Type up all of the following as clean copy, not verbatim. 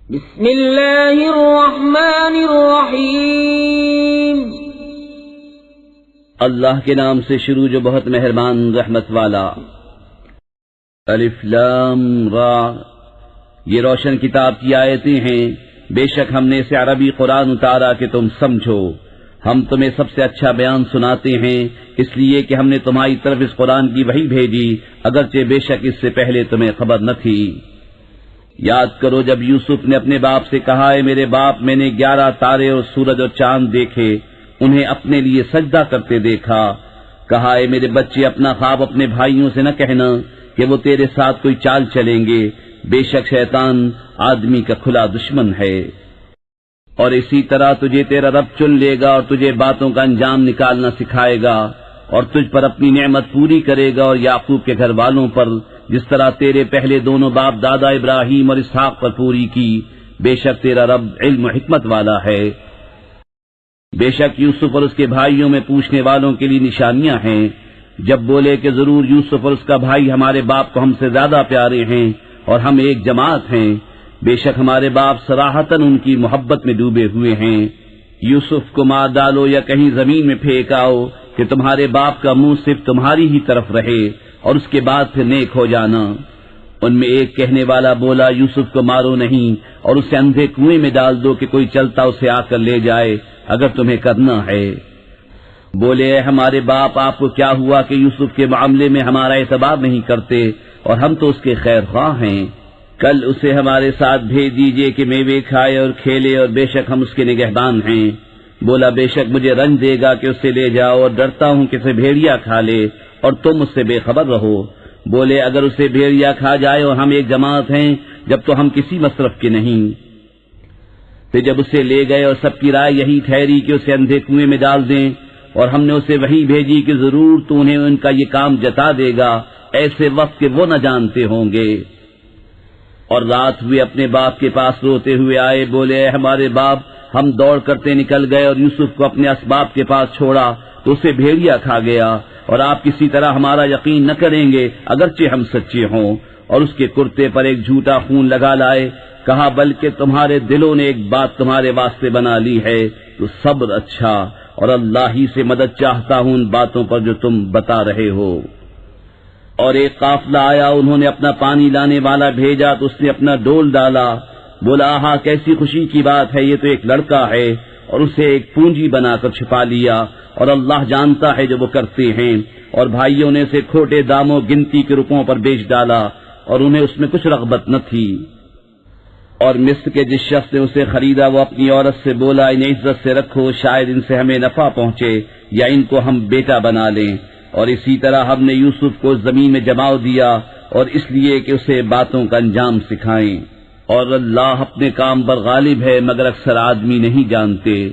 بسم اللہ الرحمن الرحیم اللہ کے نام سے شروع جو بہت مہربان رحمت والا۔ الف لام را، یہ روشن کتاب کی آیتیں ہیں، بے شک ہم نے اسے عربی قرآن اتارا کہ تم سمجھو۔ ہم تمہیں سب سے اچھا بیان سناتے ہیں، اس لیے کہ ہم نے تمہاری طرف اس قرآن کی وحی بھیجی، اگرچہ بے شک اس سے پہلے تمہیں خبر نہ تھی۔ یاد کرو جب یوسف نے اپنے باپ سے کہا، اے میرے باپ، میں نے 11 تارے اور سورج اور چاند دیکھے، انہیں اپنے لیے سجدہ کرتے دیکھا۔ کہا، اے میرے بچے، اپنا خواب اپنے بھائیوں سے نہ کہنا کہ وہ تیرے ساتھ کوئی چال چلیں گے، بے شک شیطان آدمی کا کھلا دشمن ہے۔ اور اسی طرح تجھے تیرا رب چن لے گا اور تجھے باتوں کا انجام نکالنا سکھائے گا، اور تجھ پر اپنی نعمت پوری کرے گا، اور یعقوب کے گھر والوں پر جس طرح تیرے پہلے دونوں باپ دادا ابراہیم اور اسحاق پر پوری کی۔ بے شک تیرا رب علم و حکمت والا ہے۔ بے شک یوسف اور اس کے بھائیوں میں پوچھنے والوں کے لیے نشانیاں ہیں۔ جب بولے کہ ضرور یوسف اور اس کا بھائی ہمارے باپ کو ہم سے زیادہ پیارے ہیں اور ہم ایک جماعت ہیں، بے شک ہمارے باپ صراحتاً ان کی محبت میں ڈوبے ہوئے ہیں۔ یوسف کو مار ڈالو یا کہیں زمین میں پھینک آؤ کہ تمہارے باپ کا منہ صرف تمہاری ہی طرف رہے اور اس کے بعد پھر نیک ہو جانا۔ ان میں ایک کہنے والا بولا، یوسف کو مارو نہیں اور اسے اندھے کنویں میں ڈال دو کہ کوئی چلتا اسے آ کر لے جائے اگر تمہیں کرنا ہے۔ بولے، اے ہمارے باپ، آپ کو کیا ہوا کہ یوسف کے معاملے میں ہمارا اعتبار نہیں کرتے، اور ہم تو اس کے خیر خواہ ہیں۔ کل اسے ہمارے ساتھ بھیج دیجئے کہ میوے کھائے اور کھیلے، اور بے شک ہم اس کے نگہبان ہیں۔ بولا، بے شک مجھے رنج دے گا کہ اسے لے جاؤ، اور ڈرتا ہوں کہ اسے بھیڑیا کھا لے اور تم اس سے بے خبر رہو۔ بولے، اگر اسے بھیڑیا کھا جائے اور ہم ایک جماعت ہیں، جب تو ہم کسی مصرف کے نہیں۔ پھر جب اسے لے گئے اور سب کی رائے یہی ٹھہری کہ اسے اندھے کنویں میں ڈال دیں، اور ہم نے اسے وحی بھیجی کہ ضرور تو انہیں ان کا یہ کام جتا دے گا ایسے وقت کہ وہ نہ جانتے ہوں گے۔ اور رات ہوئے اپنے باپ کے پاس روتے ہوئے آئے، بولے، اے ہمارے باپ، ہم دوڑ کرتے نکل گئے اور یوسف کو اپنے اسباب کے پاس چھوڑا تو اسے بھیڑیا کھا گیا، اور آپ کسی طرح ہمارا یقین نہ کریں گے اگرچہ ہم سچے ہوں۔ اور اس کے کرتے پر ایک جھوٹا خون لگا لائے۔ کہا، بلکہ تمہارے دلوں نے ایک بات تمہارے واسطے بنا لی ہے، تو صبر اچھا، اور اللہ ہی سے مدد چاہتا ہوں ان باتوں پر جو تم بتا رہے ہو۔ اور ایک قافلہ آیا، انہوں نے اپنا پانی لانے والا بھیجا تو اس نے اپنا ڈول ڈالا۔ بولا، ہاں کیسی خوشی کی بات ہے، یہ تو ایک لڑکا ہے، اور اسے ایک پونجی بنا کر چھپا لیا، اور اللہ جانتا ہے جو وہ کرتے ہیں۔ اور بھائیوں نے اسے کھوٹے داموں گنتی کے روپوں پر بیچ ڈالا، اور انہیں اس میں کچھ رغبت نہ تھی۔ اور مصر کے جس شخص نے اسے خریدا وہ اپنی عورت سے بولا، انہیں عزت سے رکھو، شاید ان سے ہمیں نفع پہنچے یا ان کو ہم بیٹا بنا لیں۔ اور اسی طرح ہم نے یوسف کو زمین میں جماؤ دیا، اور اس لیے کہ اسے باتوں کا انجام سکھائیں۔ اور اللہ اپنے کام پر غالب ہے، مگر اکثر آدمی نہیں جانتے۔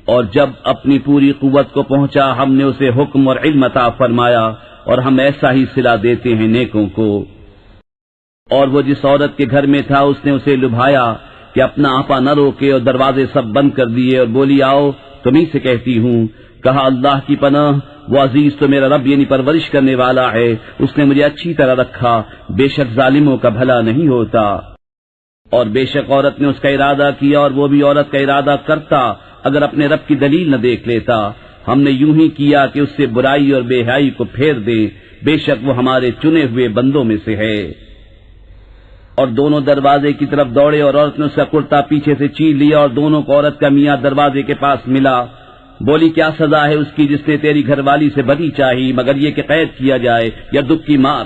اور جب اپنی پوری قوت کو پہنچا، ہم نے اسے حکم اور علم عطا فرمایا، اور ہم ایسا ہی صلہ دیتے ہیں نیکوں کو۔ اور وہ جس عورت کے گھر میں تھا، اس نے اسے لبھایا کہ اپنا آپا نہ روکے، اور دروازے سب بند کر دیے، اور بولی، آؤ تمہیں سے کہتی ہوں۔ کہا، اللہ کی پناہ، وہ عزیز تو میرا رب یعنی پرورش کرنے والا ہے، اس نے مجھے اچھی طرح رکھا، بے شک ظالموں کا بھلا نہیں ہوتا۔ اور بے شک عورت نے اس کا ارادہ کیا، اور وہ بھی عورت کا ارادہ کرتا اگر اپنے رب کی دلیل نہ دیکھ لیتا۔ ہم نے یوں ہی کیا کہ اس سے برائی اور بے حیائی کو پھیر دے، بے شک وہ ہمارے چنے ہوئے بندوں میں سے ہے۔ اور دونوں دروازے کی طرف دوڑے، اور عورت نے اس کا کرتا پیچھے سے چیر لیا، اور دونوں کو عورت کا میاں دروازے کے پاس ملا۔ بولی، کیا سزا ہے اس کی جس نے تیری گھر والی سے بدی چاہی، مگر یہ کہ قید کیا جائے یا دکھ کی مار؟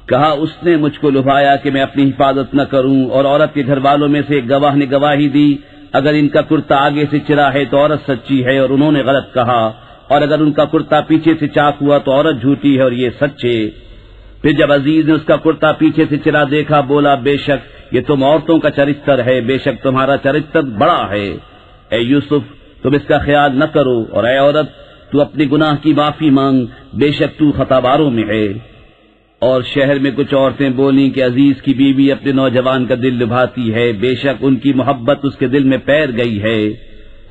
کہا، اس نے مجھ کو لبھایا کہ میں اپنی حفاظت نہ کروں، اور عورت کے گھر والوں میں سے ایک گواہ نے گواہی دی، اگر ان کا کرتا آگے سے چرا ہے تو عورت سچی ہے اور انہوں نے غلط کہا، اور اگر ان کا کرتا پیچھے سے چاک ہوا تو عورت جھوٹی ہے اور یہ سچے۔ پھر جب عزیز نے اس کا کرتا پیچھے سے چرا دیکھا، بولا، بے شک یہ تم عورتوں کا چرستر ہے، بے شک تمہارا چرستر بڑا ہے۔ اے یوسف، تم اس کا خیال نہ کرو، اور اے عورت، تو اپنے گناہ کی معافی مانگ، بے شک تو خطاباروں میں ہے۔ اور شہر میں کچھ عورتیں بولیں کہ عزیز کی بیوی اپنے نوجوان کا دل لبھاتی ہے، بے شک ان کی محبت اس کے دل میں پیر گئی ہے،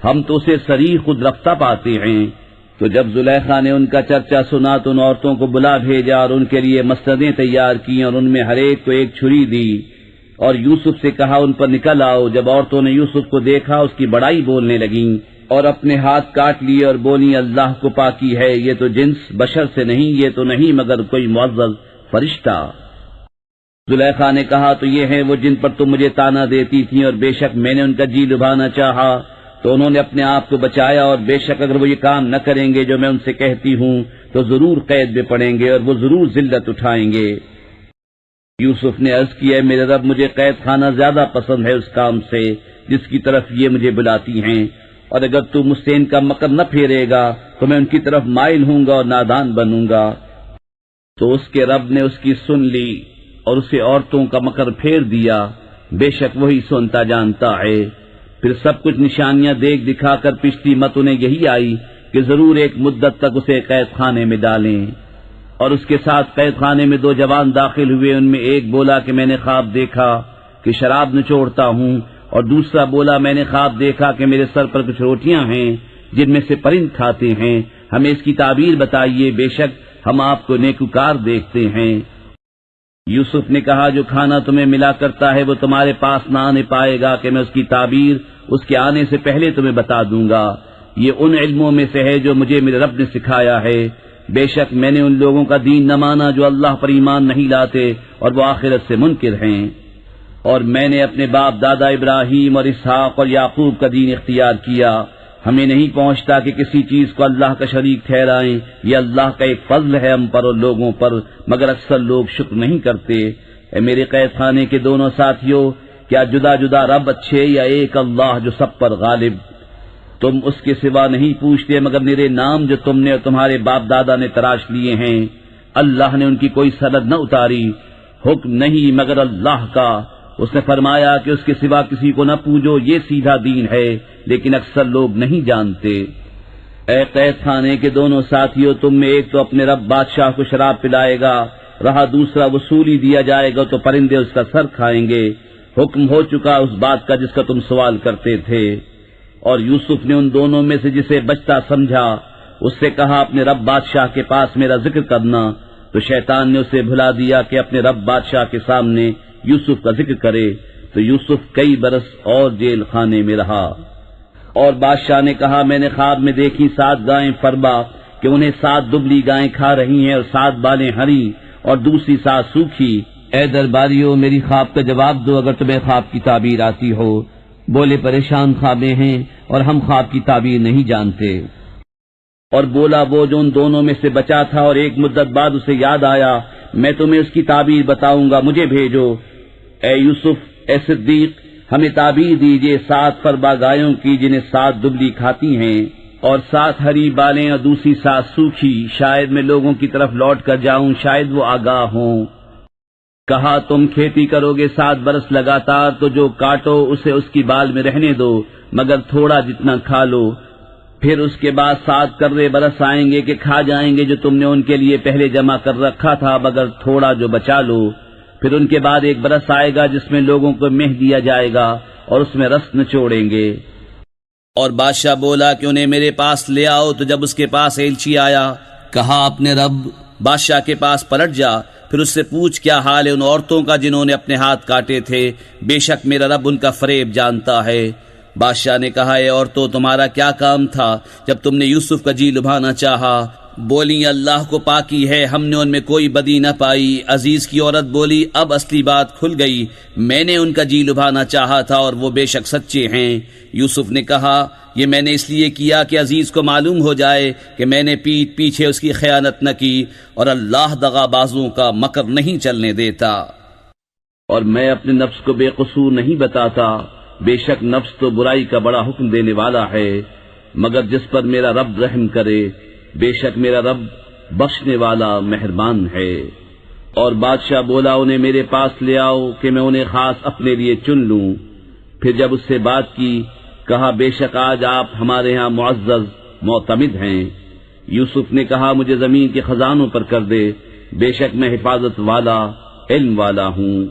ہم تو اسے صریح خود رفتہ پاتے ہیں۔ تو جب زلیخا نے ان کا چرچا سنا تو ان عورتوں کو بلا بھیجا، اور ان کے لیے مسندیں تیار کی، اور ان میں ہر ایک کو ایک چھری دی۔ اور یوسف سے کہا ان پر نکل آؤ۔ جب عورتوں نے یوسف کو دیکھا اس کی بڑائی بولنے لگیں اور اپنے ہاتھ کاٹ لیے اور بولی اللہ کو پاکی ہے، یہ تو جنس بشر سے نہیں، یہ تو نہیں مگر کوئی معزز فرشتہ۔ زلیخا نے کہا تو یہ ہیں وہ جن پر تم مجھے تانا دیتی تھی، اور بے شک میں نے ان کا جی لبھانا چاہا تو انہوں نے اپنے آپ کو بچایا، اور بے شک اگر وہ یہ کام نہ کریں گے جو میں ان سے کہتی ہوں تو ضرور قید میں پڑیں گے اور وہ ضرور ذلت اٹھائیں گے۔ یوسف نے عرض کیا ہے میرے رب مجھے قید خانہ زیادہ پسند ہے اس کام سے جس کی طرف یہ مجھے بلاتی ہیں، اور اگر تو مجھ سے ان کا مکر نہ پھیرے گا تو میں ان کی طرف مائل ہوں گا اور نادان بنوں گا۔ تو اس کے رب نے اس کی سن لی اور اسے عورتوں کا مکر پھیر دیا، بے شک وہی سنتا جانتا ہے۔ پھر سب کچھ نشانیاں دیکھ دکھا کر پچھلی مت انہیں یہی آئی کہ ضرور ایک مدت تک اسے قید خانے میں ڈالیں، اور اس کے ساتھ قید خانے میں دو جوان داخل ہوئے۔ ان میں ایک بولا کہ میں نے خواب دیکھا کہ شراب نچوڑتا ہوں، اور دوسرا بولا میں نے خواب دیکھا کہ میرے سر پر کچھ روٹیاں ہیں جن میں سے پرند کھاتے ہیں، ہمیں اس کی تعبیر بتائیے، بے شک ہم آپ کو نیکوکار دیکھتے ہیں۔ یوسف نے کہا جو کھانا تمہیں ملا کرتا ہے وہ تمہارے پاس نہ آنے پائے گا کہ میں اس کی تعبیر اس کے آنے سے پہلے تمہیں بتا دوں گا۔ یہ ان علموں میں سے ہے جو مجھے میرے رب نے سکھایا ہے، بے شک میں نے ان لوگوں کا دین نہ مانا جو اللہ پر ایمان نہیں لاتے اور وہ آخرت سے منکر ہیں، اور میں نے اپنے باپ دادا ابراہیم اور اسحاق اور یعقوب کا دین اختیار کیا۔ ہمیں نہیں پہنچتا کہ کسی چیز کو اللہ کا شریک ٹھہرائیں، یہ اللہ کا ایک فضل ہے ہم پر اور لوگوں پر، مگر اکثر لوگ شکر نہیں کرتے۔ اے میرے قید خانے کے دونوں ساتھیوں، کیا جدا جدا رب اچھے یا ایک اللہ جو سب پر غالب؟ تم اس کے سوا نہیں پوچھتے مگر میرے نام جو تم نے اور تمہارے باپ دادا نے تراش لیے ہیں۔ اللہ نے ان کی کوئی سند نہ اتاری، حکم نہیں مگر اللہ کا۔ اس نے فرمایا کہ اس کے سوا کسی کو نہ پوجو، یہ سیدھا دین ہے، لیکن اکثر لوگ نہیں جانتے۔ اے قید خانے کے دونوں ساتھیوں، تم میں ایک تو اپنے رب بادشاہ کو شراب پلائے گا، رہا دوسرا وصولی دیا جائے گا تو پرندے اس کا سر کھائیں گے۔ حکم ہو چکا اس بات کا جس کا تم سوال کرتے تھے۔ اور یوسف نے ان دونوں میں سے جسے بچتا سمجھا اس سے کہا اپنے رب بادشاہ کے پاس میرا ذکر کرنا، تو شیطان نے اسے بھلا دیا کہ اپنے رب بادشاہ کے سامنے یوسف کا ذکر کرے، تو یوسف کئی برس اور جیل خانے میں رہا۔ اور بادشاہ نے کہا میں نے خواب میں دیکھی 7 گائیں فربا کہ انہیں 7 دبلی گائیں کھا رہی ہیں اور 7 بالیں ہری اور دوسری 7 سوکھی۔ اے درباریوں میری خواب کا جواب دو اگر تمہیں خواب کی تعبیر آتی ہو۔ بولے پریشان خوابیں ہیں اور ہم خواب کی تعبیر نہیں جانتے۔ اور بولا وہ جو ان دونوں میں سے بچا تھا اور ایک مدت بعد اسے یاد آیا، میں تمہیں اس کی تعبیر بتاؤں گا، مجھے بھیجو۔ اے یوسف، اے صدیق، ہمیں تعبیر دیجئے 7 فربا گایوں کی جنہیں 7 دبلی کھاتی ہیں اور 7 ہری بالیں اور دوسری 7 سوکھی، شاید میں لوگوں کی طرف لوٹ کر جاؤں، شاید وہ آگاہ ہوں۔ کہا تم کھیتی کرو گے 7 برس لگاتار، تو جو کاٹو اسے اس کی بال میں رہنے دو، مگر تھوڑا جتنا کھا لو۔ پھر اس کے بعد 7 کرے برس آئیں گے کہ کھا جائیں گے جو تم نے ان کے لیے پہلے جمع کر رکھا تھا، مگر تھوڑا جو بچا لو۔ پھر ان کے بعد 1 برس آئے گا جس میں لوگوں کو مہ دیا جائے گا اور اس میں رس نچوڑیں گے۔ اور بادشاہ بولا کہ انہیں میرے پاس لے آؤ، تو جب اس کے پاس ایلچی آیا کہا اپنے رب بادشاہ کے پاس پلٹ جا، پھر اس سے پوچھ کیا حال ہے ان عورتوں کا جنہوں نے اپنے ہاتھ کاٹے تھے، بے شک میرا رب ان کا فریب جانتا ہے۔ بادشاہ نے کہا اے عورتوں تمہارا کیا کام تھا جب تم نے یوسف کا جی لبھانا چاہا؟ بولی اللہ کو پاکی ہے، ہم نے ان میں کوئی بدی نہ پائی۔ عزیز کی عورت بولی اب اصلی بات کھل گئی، میں نے ان کا جی لبھانا چاہا تھا اور وہ بے شک سچے ہیں۔ یوسف نے کہا یہ میں نے اس لیے کیا کہ عزیز کو معلوم ہو جائے کہ میں نے پیٹھ پیچھے اس کی خیانت نہ کی، اور اللہ دغا بازوں کا مکر نہیں چلنے دیتا۔ اور میں اپنے نفس کو بے قصور نہیں بتاتا، بے شک نفس تو برائی کا بڑا حکم دینے والا ہے، مگر جس پر میرا رب رحم کرے، بے شک میرا رب بخشنے والا مہربان ہے۔ اور بادشاہ بولا انہیں میرے پاس لے آؤ کہ میں انہیں خاص اپنے لیے چن لوں۔ پھر جب اس سے بات کی کہا بے شک آج آپ ہمارے ہاں معزز معتمد ہیں۔ یوسف نے کہا مجھے زمین کے خزانوں پر کر دے، بے شک میں حفاظت والا علم والا ہوں۔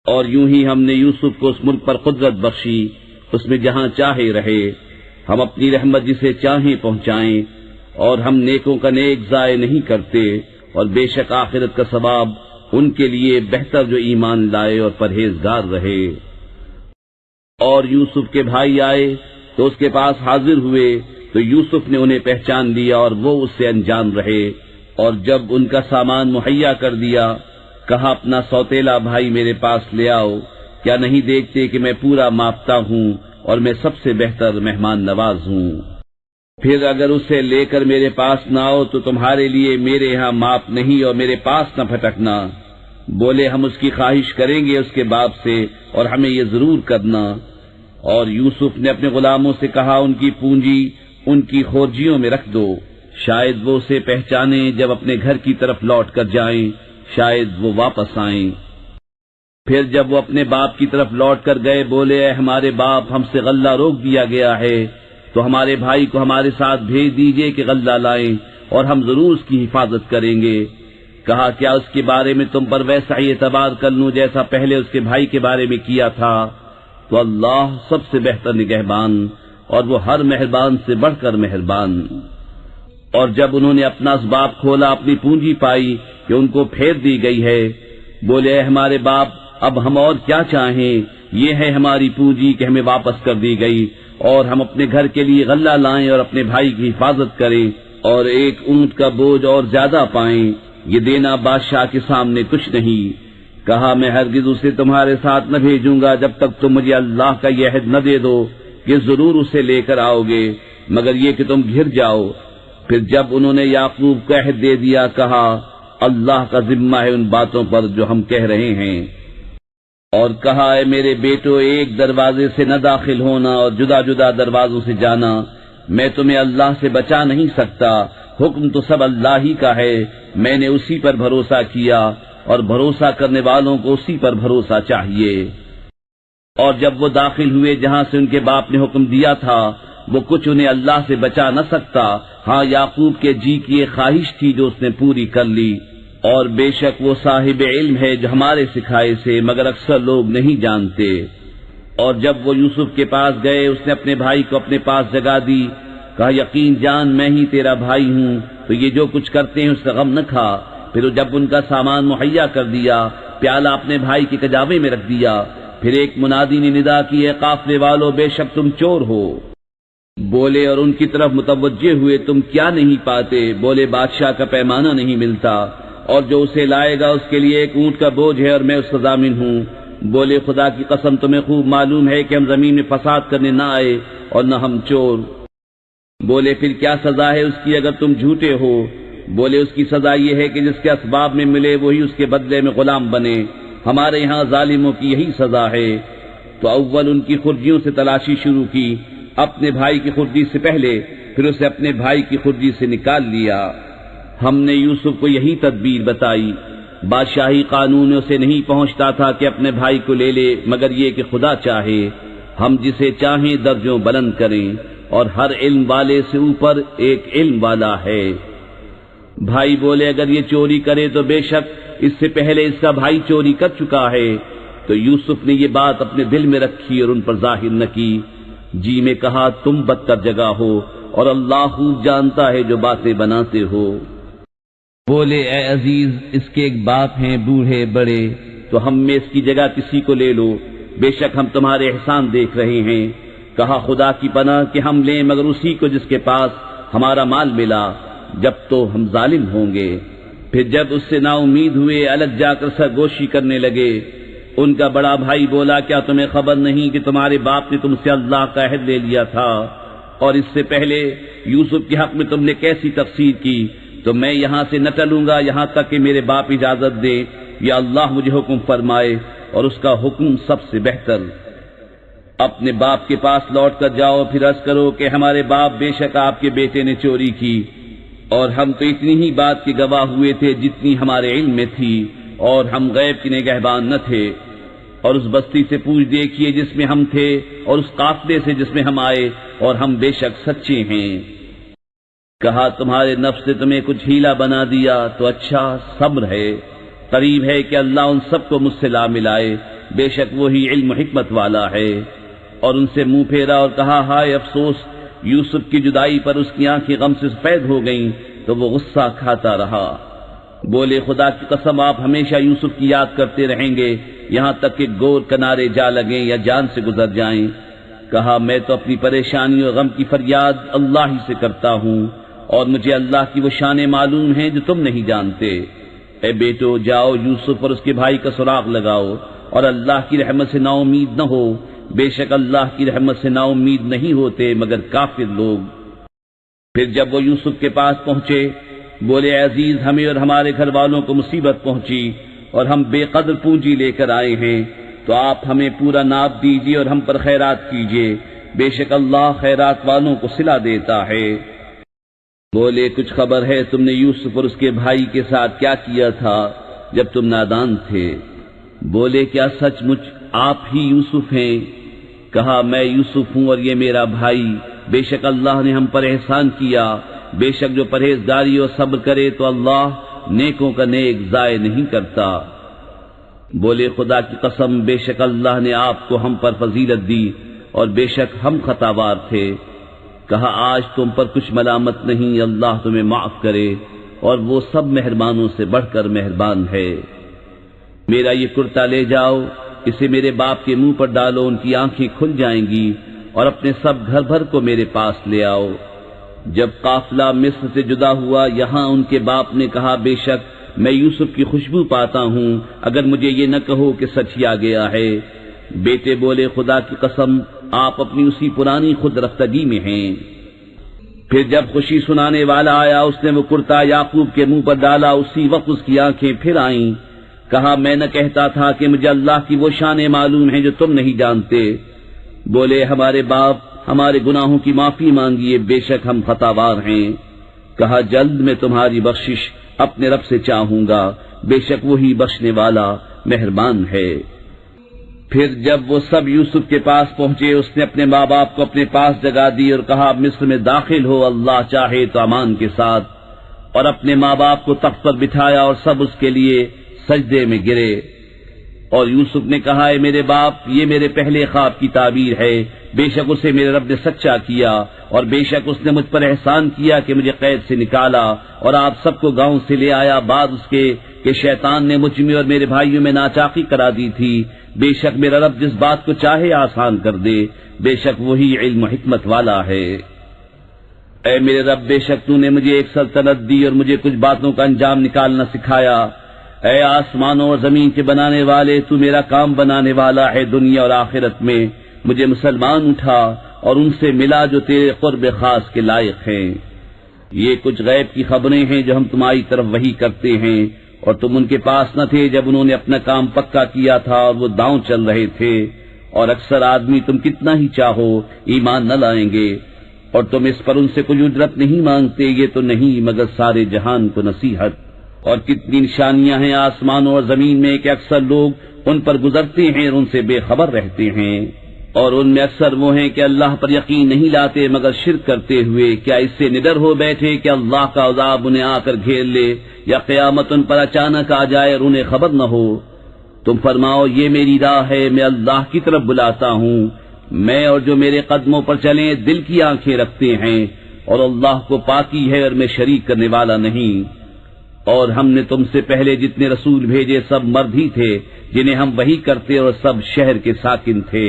اور یوں ہی ہم نے یوسف کو اس ملک پر قدرت بخشی، اس میں جہاں چاہے رہے، ہم اپنی رحمت جسے چاہیں پہنچائیں، اور ہم نیکوں کا نیک ضائع نہیں کرتے، اور بے شک آخرت کا ثواب ان کے لیے بہتر جو ایمان لائے اور پرہیزگار رہے۔ اور یوسف کے بھائی آئے تو اس کے پاس حاضر ہوئے تو یوسف نے انہیں پہچان لیا اور وہ اس سے انجان رہے، اور جب ان کا سامان مہیا کر دیا کہا اپنا سوتیلا بھائی میرے پاس لے آؤ، کیا نہیں دیکھتے کہ میں پورا ماپتا ہوں اور میں سب سے بہتر مہمان نواز ہوں؟ پھر اگر اسے لے کر میرے پاس نہ آؤ تو تمہارے لیے میرے یہاں ماپ نہیں اور میرے پاس نہ پھٹکنا۔ بولے ہم اس کی خواہش کریں گے اس کے باپ سے اور ہمیں یہ ضرور کرنا۔ اور یوسف نے اپنے غلاموں سے کہا ان کی پونجی ان کی خورجیوں میں رکھ دو، شاید وہ اسے پہچانیں جب اپنے گھر کی طرف لوٹ کر جائیں، شاید وہ واپس آئیں۔ پھر جب وہ اپنے باپ کی طرف لوٹ کر گئے بولے اے ہمارے باپ ہم سے غلہ روک دیا گیا ہے، تو ہمارے بھائی کو ہمارے ساتھ بھیج دیجئے کہ غلہ لائیں اور ہم ضرور اس کی حفاظت کریں گے۔ کہا کیا اس کے بارے میں تم پر ویسا ہی اعتبار کر لوں جیسا پہلے اس کے بھائی کے بارے میں کیا تھا؟ تو اللہ سب سے بہتر نگہبان اور وہ ہر مہربان سے بڑھ کر مہربان۔ اور جب انہوں نے اپنا اسباب کھولا اپنی پونجی پائی کہ ان کو پھیر دی گئی ہے، بولے اے ہمارے باپ اب ہم اور کیا چاہیں، یہ ہے ہماری پونجی کہ ہمیں واپس کر دی گئی، اور ہم اپنے گھر کے لیے غلہ لائیں اور اپنے بھائی کی حفاظت کریں اور ایک اونٹ کا بوجھ اور زیادہ پائیں، یہ دینا بادشاہ کے سامنے کچھ نہیں۔ کہا میں ہرگز اسے تمہارے ساتھ نہ بھیجوں گا جب تک تم مجھے اللہ کا یہ عہد نہ دے دو کہ ضرور اسے لے کر آؤ گے، مگر یہ کہ تم گھر جاؤ۔ پھر جب انہوں نے یعقوب کو عہد دے دیا کہا اللہ کا ذمہ ہے ان باتوں پر جو ہم کہہ رہے ہیں، اور کہا اے میرے بیٹو ایک دروازے سے نہ داخل ہونا اور جدا جدا دروازوں سے جانا، میں تمہیں اللہ سے بچا نہیں سکتا، حکم تو سب اللہ ہی کا ہے، میں نے اسی پر بھروسہ کیا اور بھروسہ کرنے والوں کو اسی پر بھروسہ چاہیے۔ اور جب وہ داخل ہوئے جہاں سے ان کے باپ نے حکم دیا تھا، وہ کچھ انہیں اللہ سے بچا نہ سکتا، ہاں یعقوب کے جی کی ایک خواہش تھی جو اس نے پوری کر لی، اور بے شک وہ صاحب علم ہے جو ہمارے سکھائے سے مگر اکثر لوگ نہیں جانتے۔ اور جب وہ یوسف کے پاس گئے اس نے اپنے بھائی کو اپنے پاس جگہ دی، کہا یقین جان میں ہی تیرا بھائی ہوں، تو یہ جو کچھ کرتے ہیں اس کا غم نہ کھا۔ پھر جب ان کا سامان مہیا کر دیا پیالہ اپنے بھائی کے کجاوے میں رکھ دیا، پھر ایک منادی نے ندا کی اے قافلے والو بے شک تم چور ہو۔ بولے اور ان کی طرف متوجہ ہوئے تم کیا نہیں پاتے؟ بولے بادشاہ کا پیمانہ نہیں ملتا، اور جو اسے لائے گا اس کے لیے ایک اونٹ کا بوجھ ہے اور میں اس کا ضامن ہوں۔ بولے خدا کی قسم تمہیں خوب معلوم ہے کہ ہم زمین میں فساد کرنے نہ آئے اور نہ ہم چور۔ بولے پھر کیا سزا ہے اس کی اگر تم جھوٹے ہو؟ بولے اس کی سزا یہ ہے کہ جس کے اسباب میں ملے وہی اس کے بدلے میں غلام بنے، ہمارے یہاں ظالموں کی یہی سزا ہے۔ تو اول ان کی خرجیوں سے تلاشی شروع کی، اپنے بھائی کی خرجی سے پہلے، پھر اسے اپنے بھائی کی خرجی سے نکال لیا۔ ہم نے یوسف کو یہی تدبیر بتائی، بادشاہی قانون اسے نہیں پہنچتا تھا کہ اپنے بھائی کو لے لے مگر یہ کہ خدا چاہے، ہم جسے چاہیں درجوں بلند کریں، اور ہر علم والے سے اوپر ایک علم والا ہے۔ بھائی بولے اگر یہ چوری کرے تو بے شک اس سے پہلے اس کا بھائی چوری کر چکا ہے۔ تو یوسف نے یہ بات اپنے دل میں رکھی اور ان پر ظاہر نہ کی، جی میں کہا تم بدتر جگہ ہو اور اللہ خوب جانتا ہے جو باتیں بناتے ہو۔ بولے اے عزیز اس کے ایک باپ ہیں بوڑھے بڑے، تو ہم میں اس کی جگہ کسی کو لے لو، بے شک ہم تمہارے احسان دیکھ رہے ہیں۔ کہا خدا کی پناہ کہ ہم لیں مگر اسی کو جس کے پاس ہمارا مال ملا، جب تو ہم ظالم ہوں گے۔ پھر جب اس سے نا امید ہوئے الگ جا کر سرگوشی کرنے لگے۔ ان کا بڑا بھائی بولا کیا تمہیں خبر نہیں کہ تمہارے باپ نے تم سے اللہ کا عہد لے لیا تھا، اور اس سے پہلے یوسف کے حق میں تم نے کیسی تفسیر کی؟ تو میں یہاں سے نہ ٹلوں گا یہاں تک کہ میرے باپ اجازت دے یا اللہ مجھے حکم فرمائے، اور اس کا حکم سب سے بہتر۔ اپنے باپ کے پاس لوٹ کر جاؤ، پھر عرض کرو کہ ہمارے باپ بے شک آپ کے بیٹے نے چوری کی، اور ہم تو اتنی ہی بات کے گواہ ہوئے تھے جتنی ہمارے علم میں تھی، اور ہم غیب کے نگہبان نہ تھے۔ اور اس بستی سے پوچھ دیکھیے جس میں ہم تھے، اور اس قافلے سے جس میں ہم آئے، اور ہم بے شک سچے ہیں۔ کہا تمہارے نفس نے تمہیں کچھ ہیلا بنا دیا تو اچھا صبر ہے، قریب ہے کہ اللہ ان سب کو مجھ سے لا ملائے، بے شک وہی علم و حکمت والا ہے۔ اور ان سے منہ پھیرا اور کہا ہائے افسوس، یوسف کی جدائی پر اس کی آنکھیں غم سے سفید ہو گئیں، تو وہ غصہ کھاتا رہا۔ بولے خدا کی قسم آپ ہمیشہ یوسف کی یاد کرتے رہیں گے یہاں تک کہ گور کنارے جا لگیں یا جان سے گزر جائیں۔ کہا میں تو اپنی پریشانی اور غم کی فریاد اللہ ہی سے کرتا ہوں، اور مجھے اللہ کی وہ شانیں معلوم ہیں جو تم نہیں جانتے۔ اے بیٹو جاؤ یوسف اور اس کے بھائی کا سراغ لگاؤ، اور اللہ کی رحمت سے نا امید نہ ہو، بے شک اللہ کی رحمت سے نا امید نہیں ہوتے مگر کافر لوگ۔ پھر جب وہ یوسف کے پاس پہنچے بولے عزیز ہمیں اور ہمارے گھر والوں کو مصیبت پہنچی اور ہم بے قدر پونجی لے کر آئے ہیں، تو آپ ہمیں پورا ناپ دیجیے اور ہم پر خیرات کیجیے، بے شک اللہ خیرات والوں کو صلہ دیتا ہے۔ بولے کچھ خبر ہے تم نے یوسف اور اس کے بھائی کے ساتھ کیا کیا تھا جب تم نادان تھے؟ بولے کیا سچ مچ آپ ہی یوسف ہیں؟ کہا میں یوسف ہوں اور یہ میرا بھائی، بے شک اللہ نے ہم پر احسان کیا، بے شک جو پرہیزگاری اور صبر کرے تو اللہ نیکوں کا نیک ضائع نہیں کرتا۔ بولے خدا کی قسم بے شک اللہ نے آپ کو ہم پر فضیلت دی اور بے شک ہم خطاوار تھے۔ کہا آج تم پر کچھ ملامت نہیں، اللہ تمہیں معاف کرے اور وہ سب مہربانوں سے بڑھ کر مہربان ہے۔ میرا یہ کرتا لے جاؤ، اسے میرے باپ کے منہ پر ڈالو، ان کی آنکھیں کھل جائیں گی، اور اپنے سب گھر بھر کو میرے پاس لے آؤ۔ جب قافلہ مصر سے جدا ہوا یہاں ان کے باپ نے کہا بے شک میں یوسف کی خوشبو پاتا ہوں، اگر مجھے یہ نہ کہو کہ سچ ہی آ گیا ہے۔ بیٹے بولے خدا کی قسم آپ اپنی اسی پرانی خود رفتگی میں ہیں۔ پھر جب خوشی سنانے والا آیا اس نے وہ کرتا یعقوب کے منہ پر ڈالا، اسی وقت اس کی آنکھیں پھر آئیں۔ کہا میں نہ کہتا تھا کہ مجھے اللہ کی وہ شانیں معلوم ہیں جو تم نہیں جانتے؟ بولے ہمارے باپ ہمارے گناہوں کی معافی مانگیے، بے شک ہم خطاوار ہیں۔ کہا جلد میں تمہاری بخشش اپنے رب سے چاہوں گا، بے شک وہی بخشنے والا مہربان ہے۔ پھر جب وہ سب یوسف کے پاس پہنچے اس نے اپنے ماں باپ کو اپنے پاس جگا دی اور کہا مصر میں داخل ہو، اللہ چاہے تو امان کے ساتھ، اور اپنے ماں باپ کو تخت پر بٹھایا اور سب اس کے لیے سجدے میں گرے۔ اور یوسف نے کہا اے میرے باپ یہ میرے پہلے خواب کی تعبیر ہے، بے شک اسے میرے رب نے سچا کیا، اور بے شک اس نے مجھ پر احسان کیا کہ مجھے قید سے نکالا اور آپ سب کو گاؤں سے لے آیا، بعد اس کے کہ شیطان نے مجھ میں اور میرے بھائیوں میں ناچاقی کرا دی تھی۔ بے شک میرا رب جس بات کو چاہے آسان کر دے، بے شک وہی علم و حکمت والا ہے۔ اے میرے رب بے شک تو نے مجھے ایک سلطنت دی اور مجھے کچھ باتوں کا انجام نکالنا سکھایا۔ اے آسمانوں اور زمین کے بنانے والے تو میرا کام بنانے والا ہے، دنیا اور آخرت میں مجھے مسلمان اٹھا اور ان سے ملا جو تیرے قرب خاص کے لائق ہیں۔ یہ کچھ غیب کی خبریں ہیں جو ہم تمہاری طرف وحی کرتے ہیں، اور تم ان کے پاس نہ تھے جب انہوں نے اپنا کام پکا کیا تھا اور وہ داؤں چل رہے تھے، اور اکثر آدمی تم کتنا ہی چاہو ایمان نہ لائیں گے، اور تم اس پر ان سے کوئی اجرت نہیں مانگتے، یہ تو نہیں مگر سارے جہان کو نصیحت۔ اور کتنی نشانیاں ہیں آسمانوں اور زمین میں کہ اکثر لوگ ان پر گزرتے ہیں اور ان سے بے خبر رہتے ہیں، اور ان میں اکثر وہ ہیں کہ اللہ پر یقین نہیں لاتے مگر شرک کرتے ہوئے۔ کیا اس سے نڈر ہو بیٹھے کہ اللہ کا عذاب انہیں آ کر گھیر لے، یا قیامت ان پر اچانک آ جائے اور انہیں خبر نہ ہو؟ تم فرماؤ یہ میری راہ ہے، میں اللہ کی طرف بلاتا ہوں، میں اور جو میرے قدموں پر چلیں دل کی آنکھیں رکھتے ہیں، اور اللہ کو پاکی ہے اور میں شریک کرنے والا نہیں۔ اور ہم نے تم سے پہلے جتنے رسول بھیجے سب مرد ہی تھے جنہیں ہم وحی کرتے، اور سب شہر کے ساکن تھے۔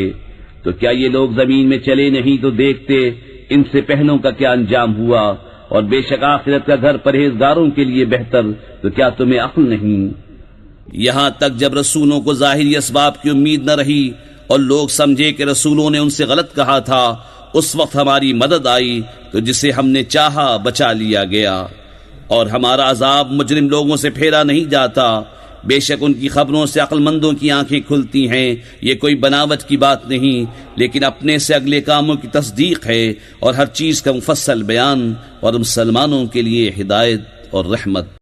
تو کیا یہ لوگ زمین میں چلے نہیں تو دیکھتے ان سے پہلوں کا کیا انجام ہوا، اور بے شک آخرت کا گھر پرہیزگاروں کے لیے بہتر، تو کیا تمہیں عقل نہیں؟ یہاں تک جب رسولوں کو ظاہری اسباب کی امید نہ رہی اور لوگ سمجھے کہ رسولوں نے ان سے غلط کہا تھا، اس وقت ہماری مدد آئی تو جسے ہم نے چاہا بچا لیا گیا، اور ہمارا عذاب مجرم لوگوں سے پھیرا نہیں جاتا۔ بے شک ان کی خبروں سے عقل مندوں کی آنکھیں کھلتی ہیں، یہ کوئی بناوٹ کی بات نہیں لیکن اپنے سے اگلے کاموں کی تصدیق ہے، اور ہر چیز کا مفصل بیان، اور مسلمانوں کے لیے ہدایت اور رحمت۔